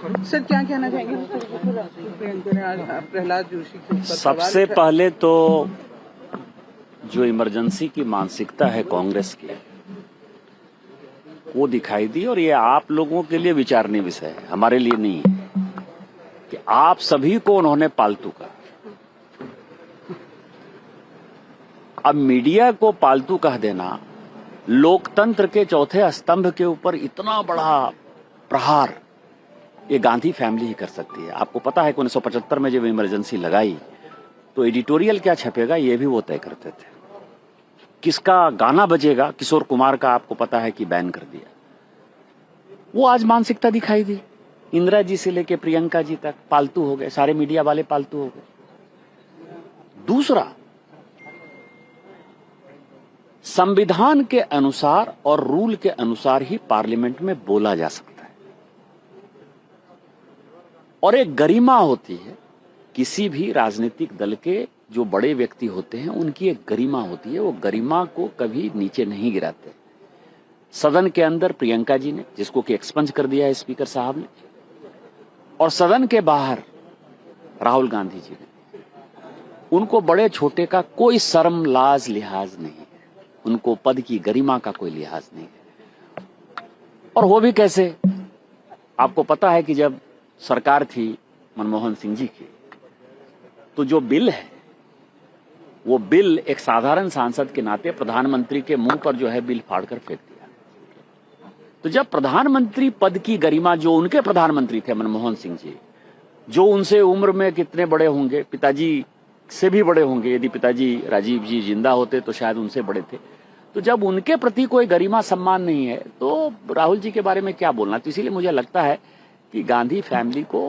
Sir क्या कहना चाहेंगे प्रियंका ने आज प्रहलाद जोशी के ऊपर सबसे पहले तो जो इमरजेंसी की मानसिकता है कांग्रेस की वो दिखाई दी, और ये आप लोगों के लिए विचारणीय विषय है, हमारे लिए नहीं है, कि आप सभी को उन्होंने पालतू कहा। अब मीडिया को पालतू कह देना लोकतंत्र के चौथे स्तंभ के ऊपर इतना बड़ा प्रहार ये गांधी फैमिली ही कर सकती है। आपको पता है कि 1975 में जब इमरजेंसी लगाई तो एडिटोरियल क्या छपेगा ये भी वो तय करते थे। किसका गाना बजेगा, किशोर कुमार का आपको पता है कि बैन कर दिया। वो आज मानसिकता दिखाई दी। इंदिरा जी से लेके प्रियंका जी तक पालतू हो गए, सारे मीडिया वाले पालतू हो गए। दूसरा, संविधान के अनुसार और रूल के अनुसार ही पार्लियामेंट में बोला जा सकता है, और एक गरिमा होती है। किसी भी राजनीतिक दल के जो बड़े व्यक्ति होते हैं उनकी एक गरिमा होती है, वो गरिमा को कभी नीचे नहीं गिराते। सदन के अंदर प्रियंका जी ने, जिसको कि एक्सपंज कर दिया है स्पीकर साहब ने, और सदन के बाहर राहुल गांधी जी ने, उनको बड़े छोटे का कोई शर्म लाज लिहाज नहीं है, उनको पद की गरिमा का कोई लिहाज नहीं है। और वो भी कैसे, आपको पता है कि जब सरकार थी मनमोहन सिंह जी की, तो जो बिल है वो बिल एक साधारण सांसद के नाते प्रधानमंत्री के मुंह पर जो है बिल फाड़कर फेंक दिया। तो जब प्रधानमंत्री पद की गरिमा, जो उनके प्रधानमंत्री थे मनमोहन सिंह जी, जो उनसे उम्र में कितने बड़े होंगे, पिताजी से भी बड़े होंगे, यदि पिताजी राजीव जी जिंदा होते तो शायद उनसे बड़े थे, तो जब उनके प्रति कोई गरिमा सम्मान नहीं है तो राहुल जी के बारे में क्या बोलना। तो इसीलिए मुझे लगता है कि गांधी फैमिली को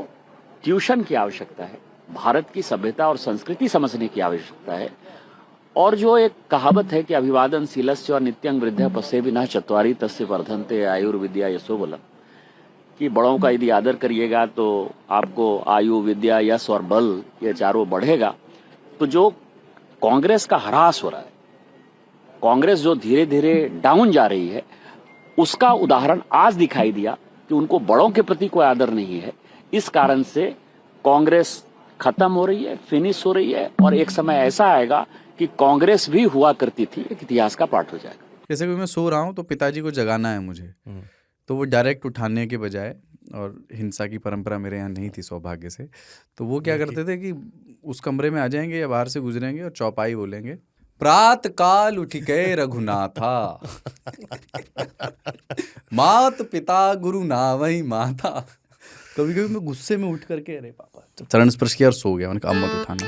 ट्यूशन की आवश्यकता है, भारत की सभ्यता और संस्कृति समझने की आवश्यकता है। और जो एक कहावत है कि अभिवादन शीलस्य और नित्यं वृद्ध पश्येभिनः चत्वारि तस्य वर्धन्ते आयुर्विद्या यशोबलम, कि बड़ों का यदि आदर करिएगा तो आपको आयु, विद्या, यश और बल ये चारों बढ़ेगा। तो जो कांग्रेस का ह्रास हो रहा है, कांग्रेस जो धीरे धीरे डाउन जा रही है, उसका उदाहरण आज दिखाई दिया कि उनको बड़ों के प्रति कोई आदर नहीं है। इस कारण से कांग्रेस खत्म हो रही है, फिनिश हो रही है, और एक समय ऐसा आएगा कि कांग्रेस भी हुआ करती थी एक इतिहास का पार्ट हो जाएगा। जैसे कि मैं सो रहा हूँ तो पिताजी को जगाना है मुझे, तो वो डायरेक्ट उठाने के बजाय, और हिंसा की परंपरा मेरे यहाँ नहीं थी सौभाग्य से, तो वो क्या करते थे कि उस कमरे में आ जाएंगे या बाहर से गुजरेंगे और चौपाई बोलेंगे, प्रात काल उठ के रघुनाथा मात पिता गुरु नावही माता। कभी कभी मैं गुस्से में उठ करके अरे पापा चरण स्पर्श किया और सो गया। मैंने कहा अब मत उठाना।